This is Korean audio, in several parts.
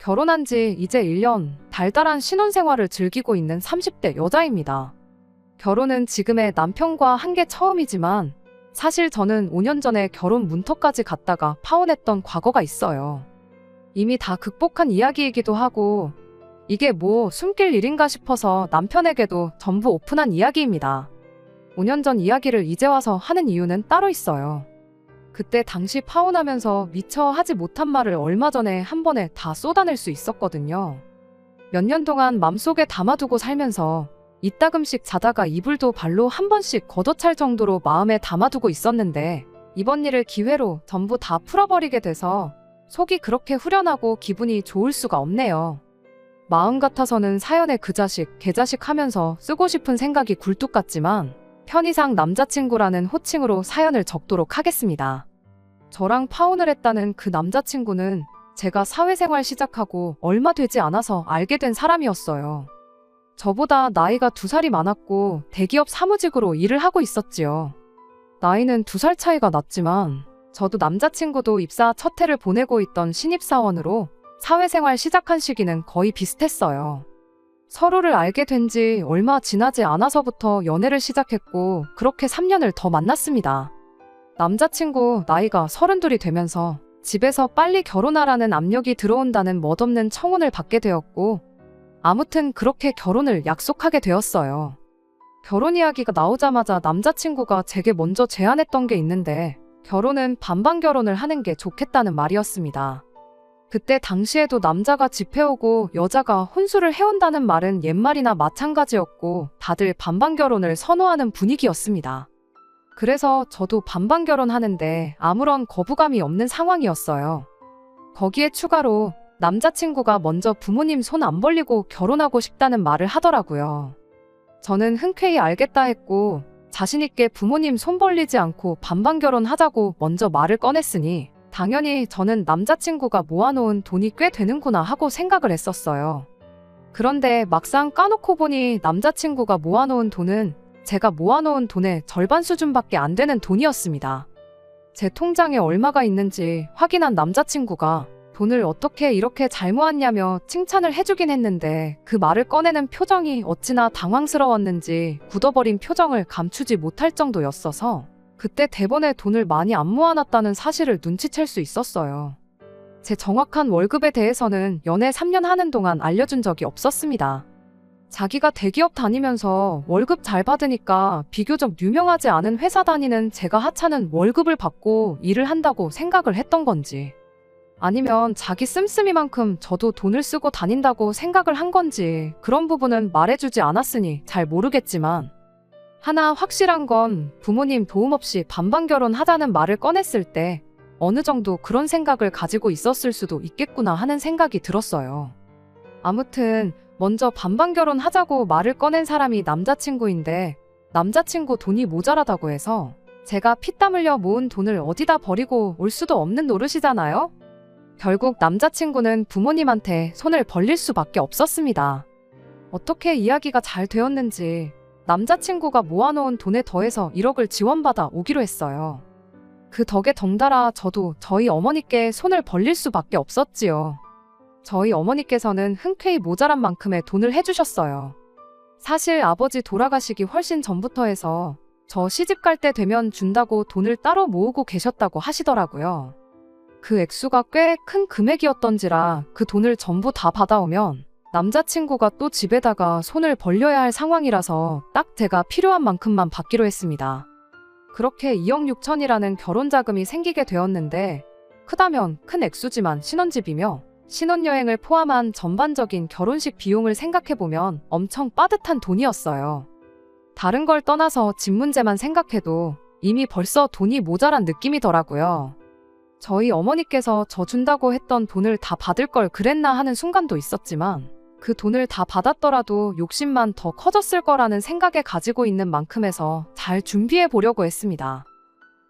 결혼한 지 이제 1년, 달달한 신혼생활을 즐기고 있는 30대 여자입니다. 결혼은 지금의 남편과 한 게 처음이지만 사실 저는 5년 전에 결혼 문턱까지 갔다가 파혼했던 과거가 있어요. 이미 다 극복한 이야기이기도 하고 이게 뭐 숨길 일인가 싶어서 남편에게도 전부 오픈한 이야기입니다. 5년 전 이야기를 이제 와서 하는 이유는 따로 있어요. 그때 당시 파혼하면서 미처 하지 못한 말을 얼마 전에 한 번에 다 쏟아낼 수 있었거든요. 몇 년 동안 맘속에 담아두고 살면서 이따금씩 자다가 이불도 발로 한 번씩 걷어찰 정도로 마음에 담아두고 있었는데 이번 일을 기회로 전부 다 풀어버리게 돼서 속이 그렇게 후련하고 기분이 좋을 수가 없네요. 마음 같아서는 사연에 그 자식, 개자식 하면서 쓰고 싶은 생각이 굴뚝 같지만 편의상 남자친구라는 호칭으로 사연을 적도록 하겠습니다. 저랑 파혼을 했다는 그 남자친구는 제가 사회생활 시작하고 얼마 되지 않아서 알게 된 사람이었어요. 저보다 나이가 2살이 많았고 대기업 사무직으로 일을 하고 있었지요. 나이는 2살 차이가 났지만 저도 남자친구도 입사 첫 해를 보내고 있던 신입사원으로 사회생활 시작한 시기는 거의 비슷했어요. 서로를 알게 된 지 얼마 지나지 않아서부터 연애를 시작했고 그렇게 3년을 더 만났습니다. 남자친구 나이가 32이 되면서 집에서 빨리 결혼하라는 압력이 들어온다는 멋없는 청혼을 받게 되었고 아무튼 그렇게 결혼을 약속하게 되었어요. 결혼 이야기가 나오자마자 남자친구가 제게 먼저 제안했던 게 있는데 결혼은 반반 결혼을 하는 게 좋겠다는 말이었습니다. 그때 당시에도 남자가 집 해오고 여자가 혼수를 해온다는 말은 옛말이나 마찬가지였고 다들 반반 결혼을 선호하는 분위기였습니다. 그래서 저도 반반 결혼하는데 아무런 거부감이 없는 상황이었어요. 거기에 추가로 남자친구가 먼저 부모님 손 안 벌리고 결혼하고 싶다는 말을 하더라고요. 저는 흔쾌히 알겠다 했고 자신있게 부모님 손 벌리지 않고 반반 결혼하자고 먼저 말을 꺼냈으니 당연히 저는 남자친구가 모아놓은 돈이 꽤 되는구나 하고 생각을 했었어요. 그런데 막상 까놓고 보니 남자친구가 모아놓은 돈은 제가 모아놓은 돈의 절반 수준밖에 안 되는 돈이었습니다. 제 통장에 얼마가 있는지 확인한 남자친구가 돈을 어떻게 이렇게 잘 모았냐며 칭찬을 해주긴 했는데 그 말을 꺼내는 표정이 어찌나 당황스러웠는지 굳어버린 표정을 감추지 못할 정도였어서 그때 대번에 돈을 많이 안 모아놨다는 사실을 눈치챌 수 있었어요. 제 정확한 월급에 대해서는 연애 3년 하는 동안 알려준 적이 없었습니다. 자기가 대기업 다니면서 월급 잘 받으니까 비교적 유명하지 않은 회사 다니는 제가 하찮은 월급을 받고 일을 한다고 생각을 했던 건지 아니면 자기 씀씀이만큼 저도 돈을 쓰고 다닌다고 생각을 한 건지 그런 부분은 말해주지 않았으니 잘 모르겠지만 하나 확실한 건 부모님 도움 없이 반반 결혼하자는 말을 꺼냈을 때 어느 정도 그런 생각을 가지고 있었을 수도 있겠구나 하는 생각이 들었어요. 아무튼 먼저 반반 결혼하자고 말을 꺼낸 사람이 남자친구인데 남자친구 돈이 모자라다고 해서 제가 피땀 흘려 모은 돈을 어디다 버리고 올 수도 없는 노릇이잖아요? 결국 남자친구는 부모님한테 손을 벌릴 수밖에 없었습니다. 어떻게 이야기가 잘 되었는지 남자친구가 모아놓은 돈에 더해서 1억을 지원받아 오기로 했어요. 그 덕에 덩달아 저도 저희 어머니께 손을 벌릴 수밖에 없었지요. 저희 어머니께서는 흔쾌히 모자란 만큼의 돈을 해주셨어요. 사실 아버지 돌아가시기 훨씬 전부터 해서 저 시집갈 때 되면 준다고 돈을 따로 모으고 계셨다고 하시더라고요. 그 액수가 꽤 큰 금액이었던지라 그 돈을 전부 다 받아오면 남자친구가 또 집에다가 손을 벌려야 할 상황이라서 딱 제가 필요한 만큼만 받기로 했습니다. 그렇게 2억 6천이라는 결혼자금이 생기게 되었는데 크다면 큰 액수지만 신혼집이며 신혼여행을 포함한 전반적인 결혼식 비용을 생각해보면 엄청 빠듯한 돈이었어요. 다른 걸 떠나서 집 문제만 생각해도 이미 벌써 돈이 모자란 느낌이더라고요. 저희 어머니께서 저 준다고 했던 돈을 다 받을 걸 그랬나 하는 순간도 있었지만 그 돈을 다 받았더라도 욕심만 더 커졌을 거라는 생각에 가지고 있는 만큼에서 잘 준비해 보려고 했습니다.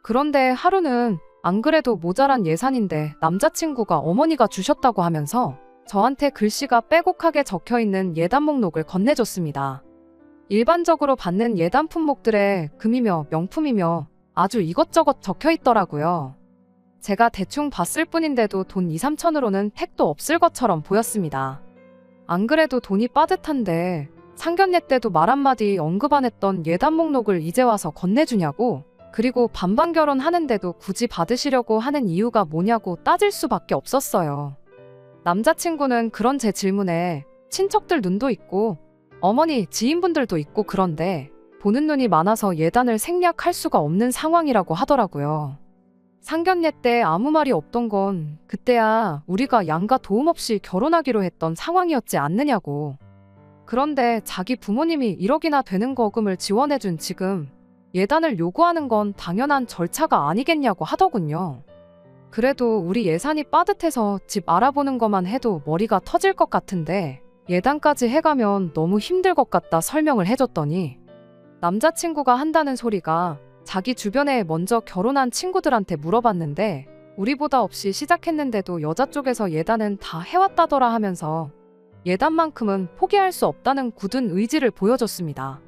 그런데 하루는 안 그래도 모자란 예산인데 남자친구가 어머니가 주셨다고 하면서 저한테 글씨가 빼곡하게 적혀있는 예단 목록을 건네줬습니다. 일반적으로 받는 예단 품목들에 금이며 명품이며 아주 이것저것 적혀있더라고요. 제가 대충 봤을 뿐인데도 돈 2, 3천으로는 택도 없을 것처럼 보였습니다. 안 그래도 돈이 빠듯한데 상견례 때도 말 한마디 언급 안 했던 예단 목록을 이제 와서 건네주냐고, 그리고 반반 결혼하는데도 굳이 받으시려고 하는 이유가 뭐냐고 따질 수밖에 없었어요. 남자친구는 그런 제 질문에 친척들 눈도 있고 어머니 지인분들도 있고 그런데 보는 눈이 많아서 예단을 생략할 수가 없는 상황이라고 하더라고요. 상견례 때 아무 말이 없던 건 그때야 우리가 양가 도움 없이 결혼하기로 했던 상황이었지 않느냐고. 그런데 자기 부모님이 1억이나 되는 거금을 지원해준 지금 예단을 요구하는 건 당연한 절차가 아니겠냐고 하더군요. 그래도 우리 예산이 빠듯해서 집 알아보는 것만 해도 머리가 터질 것 같은데 예단까지 해가면 너무 힘들 것 같다 설명을 해줬더니 남자친구가 한다는 소리가 자기 주변에 먼저 결혼한 친구들한테 물어봤는데 우리보다 없이 시작했는데도 여자 쪽에서 예단은 다 해왔다더라 하면서 예단만큼은 포기할 수 없다는 굳은 의지를 보여줬습니다.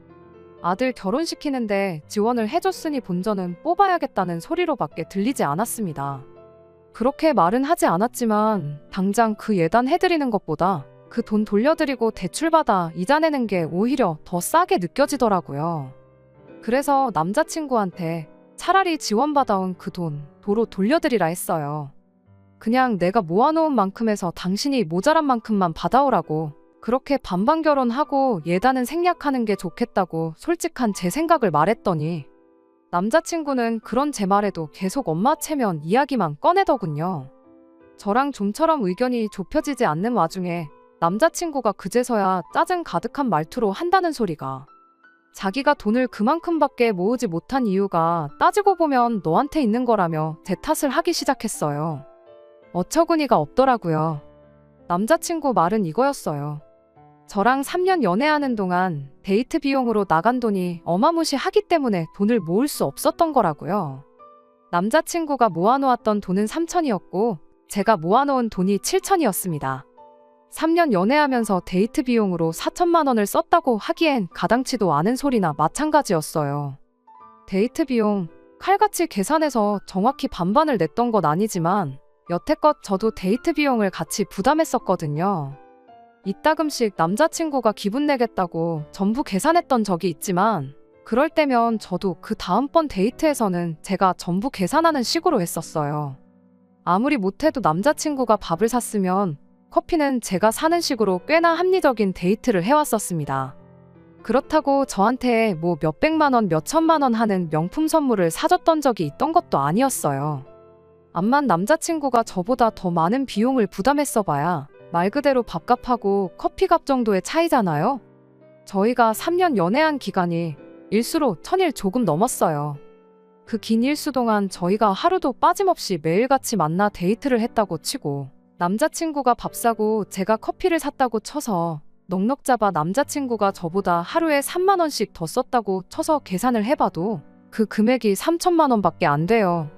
아들 결혼시키는데 지원을 해줬으니 본전은 뽑아야겠다는 소리로밖에 들리지 않았습니다. 그렇게 말은 하지 않았지만 당장 그 예단 해드리는 것보다 그 돈 돌려드리고 대출받아 이자 내는 게 오히려 더 싸게 느껴지더라고요. 그래서 남자친구한테 차라리 지원받아온 그 돈 도로 돌려드리라 했어요. 그냥 내가 모아놓은 만큼에서 당신이 모자란 만큼만 받아오라고, 그렇게 반반 결혼하고 예단은 생략하는 게 좋겠다고 솔직한 제 생각을 말했더니 남자친구는 그런 제 말에도 계속 엄마 체면 이야기만 꺼내더군요. 저랑 좀처럼 의견이 좁혀지지 않는 와중에 남자친구가 그제서야 짜증 가득한 말투로 한다는 소리가 자기가 돈을 그만큼밖에 모으지 못한 이유가 따지고 보면 너한테 있는 거라며 제 탓을 하기 시작했어요. 어처구니가 없더라고요. 남자친구 말은 이거였어요. 저랑 3년 연애하는 동안 데이트 비용으로 나간 돈이 어마무시하기 때문에 돈을 모을 수 없었던 거라고요. 남자친구가 모아놓았던 돈은 3천이었고 제가 모아놓은 돈이 7천이었습니다. 3년 연애하면서 데이트 비용으로 4천만 원을 썼다고 하기엔 가당치도 않은 소리나 마찬가지였어요. 데이트 비용, 칼같이 계산해서 정확히 반반을 냈던 건 아니지만 여태껏 저도 데이트 비용을 같이 부담했었거든요. 이따금씩 남자친구가 기분 내겠다고 전부 계산했던 적이 있지만 그럴 때면 저도 그 다음번 데이트에서는 제가 전부 계산하는 식으로 했었어요. 아무리 못해도 남자친구가 밥을 샀으면 커피는 제가 사는 식으로 꽤나 합리적인 데이트를 해왔었습니다. 그렇다고 저한테 뭐 몇백만 원, 몇천만 원 하는 명품 선물을 사줬던 적이 있던 것도 아니었어요. 암만 남자친구가 저보다 더 많은 비용을 부담했어 봐야 말 그대로 밥값하고 커피값 정도의 차이잖아요. 저희가 3년 연애한 기간이 일수로 1000일 조금 넘었어요. 그 긴 일수 동안 저희가 하루도 빠짐없이 매일같이 만나 데이트를 했다고 치고 남자친구가 밥 사고 제가 커피를 샀다고 쳐서 넉넉 잡아 남자친구가 저보다 하루에 3만 원씩 더 썼다고 쳐서 계산을 해봐도 그 금액이 3천만 원밖에 안 돼요.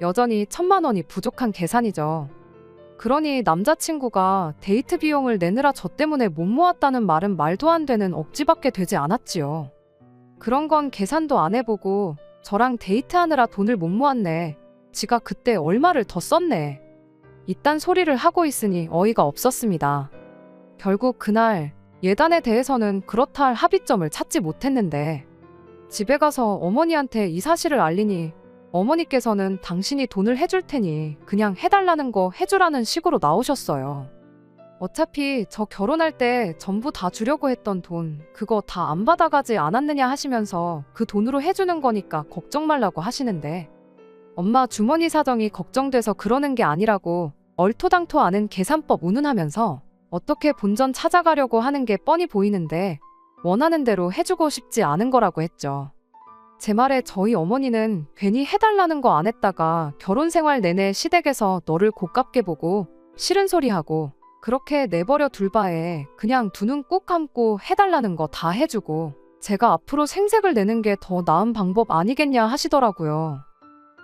여전히 1000만 원이 부족한 계산이죠. 그러니 남자친구가 데이트 비용을 내느라 저 때문에 못 모았다는 말은 말도 안 되는 억지밖에 되지 않았지요. 그런 건 계산도 안 해보고 저랑 데이트하느라 돈을 못 모았네. 지가 그때 얼마를 더 썼네. 이딴 소리를 하고 있으니 어이가 없었습니다. 결국 그날 예단에 대해서는 그렇다 할 합의점을 찾지 못했는데 집에 가서 어머니한테 이 사실을 알리니 어머니께서는 당신이 돈을 해줄 테니 그냥 해달라는 거 해주라는 식으로 나오셨어요. 어차피 저 결혼할 때 전부 다 주려고 했던 돈 그거 다 안 받아가지 않았느냐 하시면서 그 돈으로 해주는 거니까 걱정 말라고 하시는데 엄마 주머니 사정이 걱정돼서 그러는 게 아니라고 얼토당토 않은 계산법 운운하면서 어떻게 본전 찾아가려고 하는 게 뻔히 보이는데 원하는 대로 해주고 싶지 않은 거라고 했죠. 제 말에 저희 어머니는 괜히 해달라는 거 안 했다가 결혼 생활 내내 시댁에서 너를 고깝게 보고 싫은 소리 하고 그렇게 내버려 둘 바에 그냥 두 눈 꾹 감고 해달라는 거 다 해주고 제가 앞으로 생색을 내는 게 더 나은 방법 아니겠냐 하시더라고요.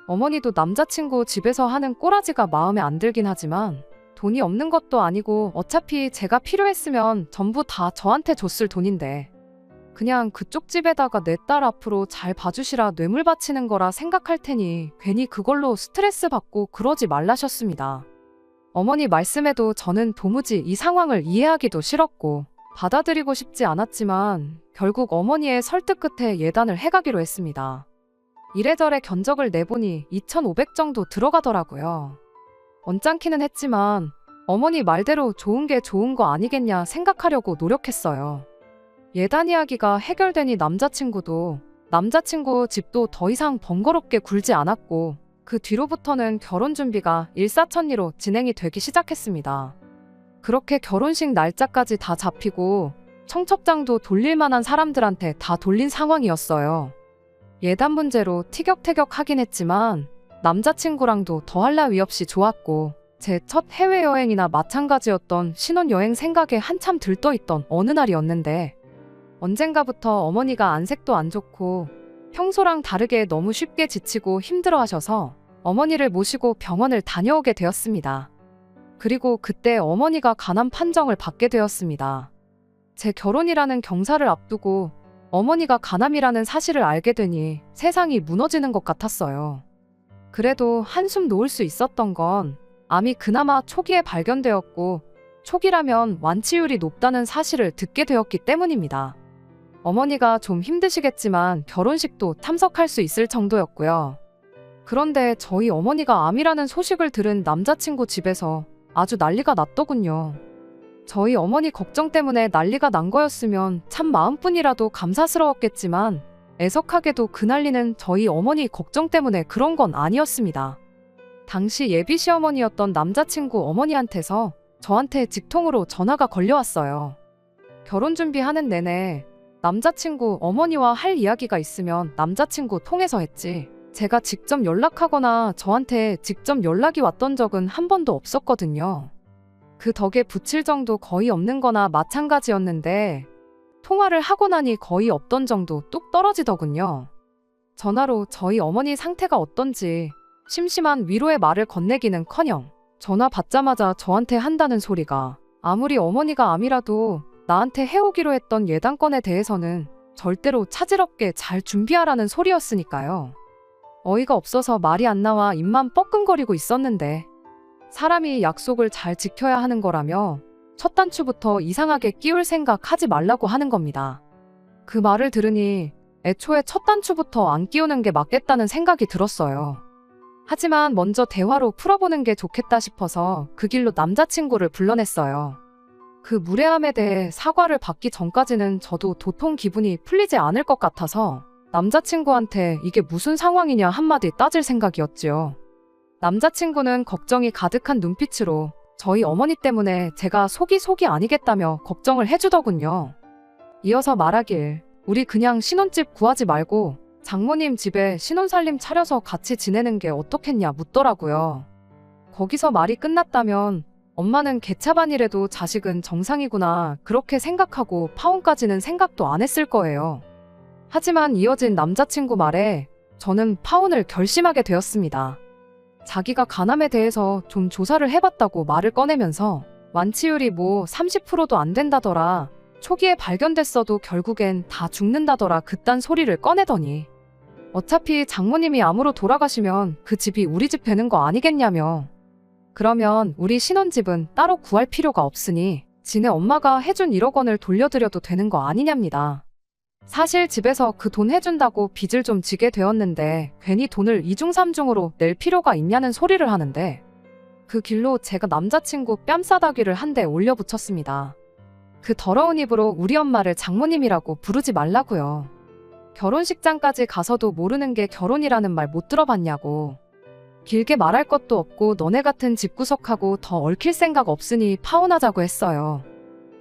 어머니도 남자친구 집에서 하는 꼬라지가 마음에 안 들긴 하지만 돈이 없는 것도 아니고 어차피 제가 필요했으면 전부 다 저한테 줬을 돈인데 그냥 그쪽 집에다가 내 딸 앞으로 잘 봐주시라 뇌물 바치는 거라 생각할 테니 괜히 그걸로 스트레스 받고 그러지 말라셨습니다. 어머니 말씀에도 저는 도무지 이 상황을 이해하기도 싫었고 받아들이고 싶지 않았지만 결국 어머니의 설득 끝에 예단을 해가기로 했습니다. 이래저래 견적을 내보니 2,500 정도 들어가더라고요. 언짢기는 했지만 어머니 말대로 좋은 게 좋은 거 아니겠냐 생각하려고 노력했어요. 예단 이야기가 해결되니 남자친구도 남자친구 집도 더 이상 번거롭게 굴지 않았고 그 뒤로부터는 결혼 준비가 일사천리로 진행이 되기 시작했습니다. 그렇게 결혼식 날짜까지 다 잡히고 청첩장도 돌릴 만한 사람들한테 다 돌린 상황이었어요. 예단 문제로 티격태격하긴 했지만 남자친구랑도 더할 나위 없이 좋았고 제 첫 해외여행이나 마찬가지였던 신혼여행 생각에 한참 들떠있던 어느 날이었는데 언젠가부터 어머니가 안색도 안 좋고 평소랑 다르게 너무 쉽게 지치고 힘들어하셔서 어머니를 모시고 병원을 다녀오게 되었습니다. 그리고 그때 어머니가 간암 판정을 받게 되었습니다. 제 결혼이라는 경사를 앞두고 어머니가 간암이라는 사실을 알게 되니 세상이 무너지는 것 같았어요. 그래도 한숨 놓을 수 있었던 건 암이 그나마 초기에 발견되었고 초기라면 완치율이 높다는 사실을 듣게 되었기 때문입니다. 어머니가 좀 힘드시겠지만 결혼식도 참석할 수 있을 정도였고요. 그런데 저희 어머니가 암이라는 소식을 들은 남자친구 집에서 아주 난리가 났더군요. 저희 어머니 걱정 때문에 난리가 난 거였으면 참 마음뿐이라도 감사스러웠겠지만 애석하게도 그 난리는 저희 어머니 걱정 때문에 그런 건 아니었습니다. 당시 예비 시어머니였던 남자친구 어머니한테서 저한테 직통으로 전화가 걸려왔어요. 결혼 준비하는 내내 남자친구 어머니와 할 이야기가 있으면 남자친구 통해서 했지 제가 직접 연락하거나 저한테 직접 연락이 왔던 적은 한 번도 없었거든요. 그 덕에 붙일 정도 거의 없는 거나 마찬가지였는데 통화를 하고 나니 거의 없던 정도 뚝 떨어지더군요. 전화로 저희 어머니 상태가 어떤지 심심한 위로의 말을 건네기는커녕 전화 받자마자 저한테 한다는 소리가 아무리 어머니가 암이라도 나한테 해오기로 했던 예단건에 대해서는 절대로 차질없게 잘 준비하라는 소리였으니까요. 어이가 없어서 말이 안 나와 입만 뻐끔거리고 있었는데 사람이 약속을 잘 지켜야 하는 거라며 첫 단추부터 이상하게 끼울 생각 하지 말라고 하는 겁니다. 그 말을 들으니 애초에 첫 단추부터 안 끼우는 게 맞겠다는 생각이 들었어요. 하지만 먼저 대화로 풀어보는 게 좋겠다 싶어서 그 길로 남자친구를 불러냈어요. 그 무례함에 대해 사과를 받기 전까지는 저도 도통 기분이 풀리지 않을 것 같아서 남자친구한테 이게 무슨 상황이냐 한마디 따질 생각이었지요. 남자친구는 걱정이 가득한 눈빛으로 저희 어머니 때문에 제가 속이 아니겠다며 걱정을 해주더군요. 이어서 말하길 우리 그냥 신혼집 구하지 말고 장모님 집에 신혼살림 차려서 같이 지내는 게 어떻겠냐 묻더라고요. 거기서 말이 끝났다면 엄마는 개차반이라도 자식은 정상이구나 그렇게 생각하고 파혼까지는 생각도 안 했을 거예요. 하지만 이어진 남자친구 말에 저는 파혼을 결심하게 되었습니다. 자기가 간암에 대해서 좀 조사를 해봤다고 말을 꺼내면서 완치율이 뭐 30%도 안 된다더라. 초기에 발견됐어도 결국엔 다 죽는다더라 그딴 소리를 꺼내더니 어차피 장모님이 암으로 돌아가시면 그 집이 우리 집 되는 거 아니겠냐며 그러면 우리 신혼집은 따로 구할 필요가 없으니 지네 엄마가 해준 1억 원을 돌려드려도 되는 거 아니냐입니다. 사실 집에서 그 돈 해준다고 빚을 좀 지게 되었는데 괜히 돈을 이중삼중으로 낼 필요가 있냐는 소리를 하는데 그 길로 제가 남자친구 뺨싸다귀를 한 대 올려붙였습니다. 그 더러운 입으로 우리 엄마를 장모님이라고 부르지 말라고요. 결혼식장까지 가서도 모르는 게 결혼이라는 말 못 들어봤냐고. 길게 말할 것도 없고 너네 같은 집구석하고 더 얽힐 생각 없으니 파혼하자고 했어요.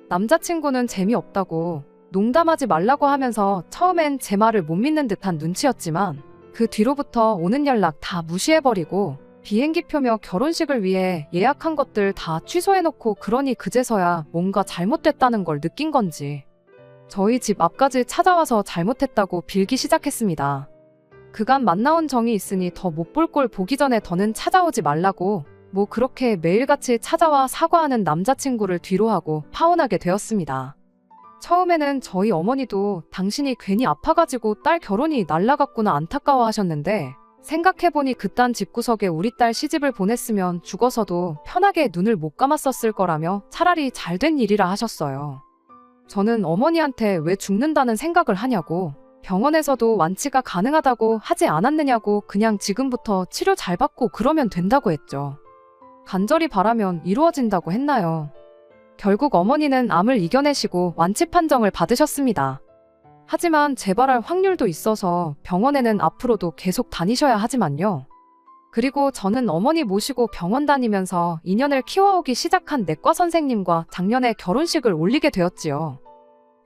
남자친구는 재미없다고 농담하지 말라고 하면서 처음엔 제 말을 못 믿는 듯한 눈치였지만 그 뒤로부터 오는 연락 다 무시해버리고 비행기표며 결혼식을 위해 예약한 것들 다 취소해놓고 그러니 그제서야 뭔가 잘못됐다는 걸 느낀 건지 저희 집 앞까지 찾아와서 잘못했다고 빌기 시작했습니다. 그간 만나온 정이 있으니 더 못 볼 꼴 보기 전에 더는 찾아오지 말라고 뭐 그렇게 매일같이 찾아와 사과하는 남자친구를 뒤로하고 파혼하게 되었습니다. 처음에는 저희 어머니도 당신이 괜히 아파가지고 딸 결혼이 날라갔구나 안타까워하셨는데 생각해보니 그딴 집구석에 우리 딸 시집을 보냈으면 죽어서도 편하게 눈을 못 감았었을 거라며 차라리 잘된 일이라 하셨어요. 저는 어머니한테 왜 죽는다는 생각을 하냐고, 병원에서도 완치가 가능하다고 하지 않았느냐고 그냥 지금부터 치료 잘 받고 그러면 된다고 했죠. 간절히 바라면 이루어진다고 했나요? 결국 어머니는 암을 이겨내시고 완치 판정을 받으셨습니다. 하지만 재발할 확률도 있어서 병원에는 앞으로도 계속 다니셔야 하지만요. 그리고 저는 어머니 모시고 병원 다니면서 인연을 키워오기 시작한 내과 선생님과 작년에 결혼식을 올리게 되었지요.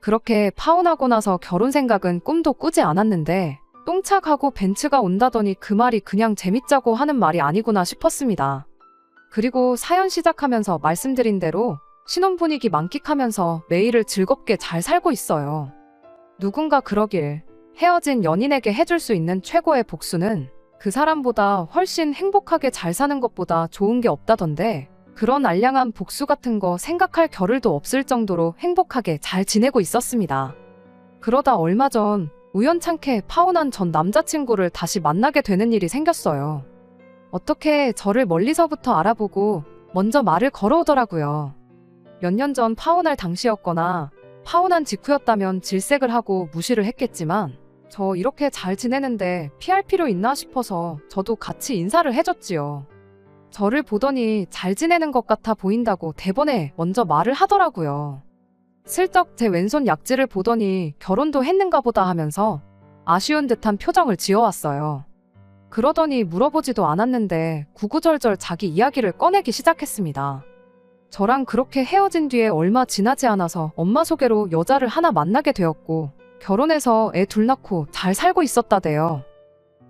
그렇게 파혼하고 나서 결혼 생각은 꿈도 꾸지 않았는데 똥차가고 벤츠가 온다더니 그 말이 그냥 재밌자고 하는 말이 아니구나 싶었습니다. 그리고 사연 시작하면서 말씀드린 대로 신혼 분위기 만끽하면서 매일을 즐겁게 잘 살고 있어요. 누군가 그러길, 헤어진 연인에게 해줄 수 있는 최고의 복수는 그 사람보다 훨씬 행복하게 잘 사는 것보다 좋은 게 없다던데, 그런 알량한 복수 같은 거 생각할 겨를도 없을 정도로 행복하게 잘 지내고 있었습니다. 그러다 얼마 전 우연찮게 파혼한 전 남자친구를 다시 만나게 되는 일이 생겼어요. 어떻게 저를 멀리서부터 알아보고 먼저 말을 걸어오더라고요. 몇 년 전 파혼할 당시였거나 파혼한 직후였다면 질색을 하고 무시를 했겠지만 저 이렇게 잘 지내는데 피할 필요 있나 싶어서 저도 같이 인사를 해줬지요. 저를 보더니 잘 지내는 것 같아 보인다고 대번에 먼저 말을 하더라고요. 슬쩍 제 왼손 약지를 보더니 결혼도 했는가 보다 하면서 아쉬운 듯한 표정을 지어왔어요. 그러더니 물어보지도 않았는데 구구절절 자기 이야기를 꺼내기 시작했습니다. 저랑 그렇게 헤어진 뒤에 얼마 지나지 않아서 엄마 소개로 여자를 하나 만나게 되었고 결혼해서 애 둘 낳고 잘 살고 있었다대요.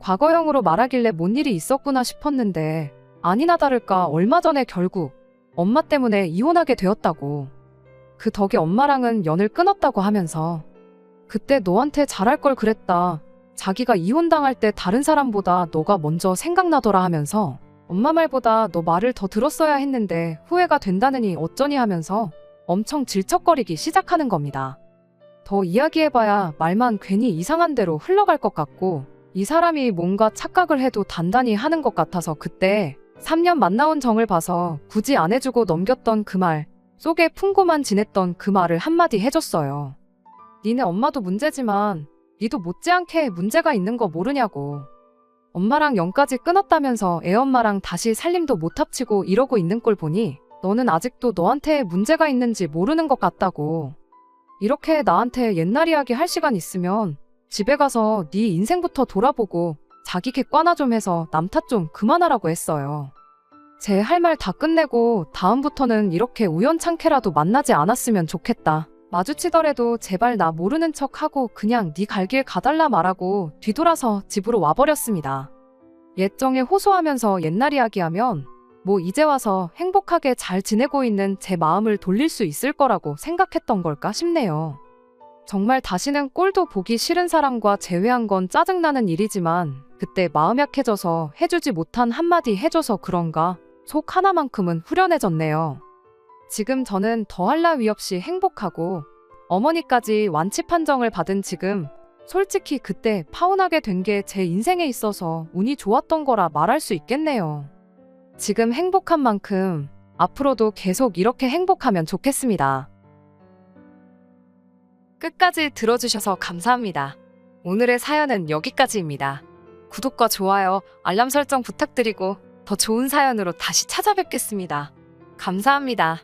과거형으로 말하길래 뭔 일이 있었구나 싶었는데 아니나 다를까 얼마 전에 결국 엄마 때문에 이혼하게 되었다고. 그 덕에 엄마랑은 연을 끊었다고 하면서 그때 너한테 잘할 걸 그랬다. 자기가 이혼당할 때 다른 사람보다 너가 먼저 생각나더라 하면서 엄마 말보다 너 말을 더 들었어야 했는데 후회가 된다느니 어쩌니 하면서 엄청 질척거리기 시작하는 겁니다. 더 이야기해봐야 말만 괜히 이상한 대로 흘러갈 것 같고 이 사람이 뭔가 착각을 해도 단단히 하는 것 같아서 그때 3년 만나온 정을 봐서 굳이 안 해주고 넘겼던 그 말 속에 품고만 지냈던 그 말을 한마디 해줬어요. 니네 엄마도 문제지만 니도 못지않게 문제가 있는 거 모르냐고. 엄마랑 연까지 끊었다면서 애엄마랑 다시 살림도 못 합치고 이러고 있는 꼴 보니 너는 아직도 너한테 문제가 있는지 모르는 것 같다고. 이렇게 나한테 옛날 이야기 할 시간 있으면 집에 가서 네 인생부터 돌아보고 자기 객관화 좀 해서 남 탓 좀 그만하라고 했어요. 제 할 말 다 끝내고 다음부터는 이렇게 우연찮게라도 만나지 않았으면 좋겠다. 마주치더라도 제발 나 모르는 척하고 그냥 네 갈 길 가달라 말하고 뒤돌아서 집으로 와버렸습니다. 옛정에 호소하면서 옛날 이야기하면 뭐 이제 와서 행복하게 잘 지내고 있는 제 마음을 돌릴 수 있을 거라고 생각했던 걸까 싶네요. 정말 다시는 꼴도 보기 싫은 사람과 재회한 건 짜증나는 일이지만 그때 마음 약해져서 해주지 못한 한마디 해줘서 그런가 속 하나만큼은 후련해졌네요. 지금 저는 더할 나위 없이 행복하고 어머니까지 완치 판정을 받은 지금 솔직히 그때 파혼하게 된 게 제 인생에 있어서 운이 좋았던 거라 말할 수 있겠네요. 지금 행복한 만큼 앞으로도 계속 이렇게 행복하면 좋겠습니다. 끝까지 들어주셔서 감사합니다. 오늘의 사연은 여기까지입니다. 구독과 좋아요, 알람 설정 부탁드리고 더 좋은 사연으로 다시 찾아뵙겠습니다. 감사합니다.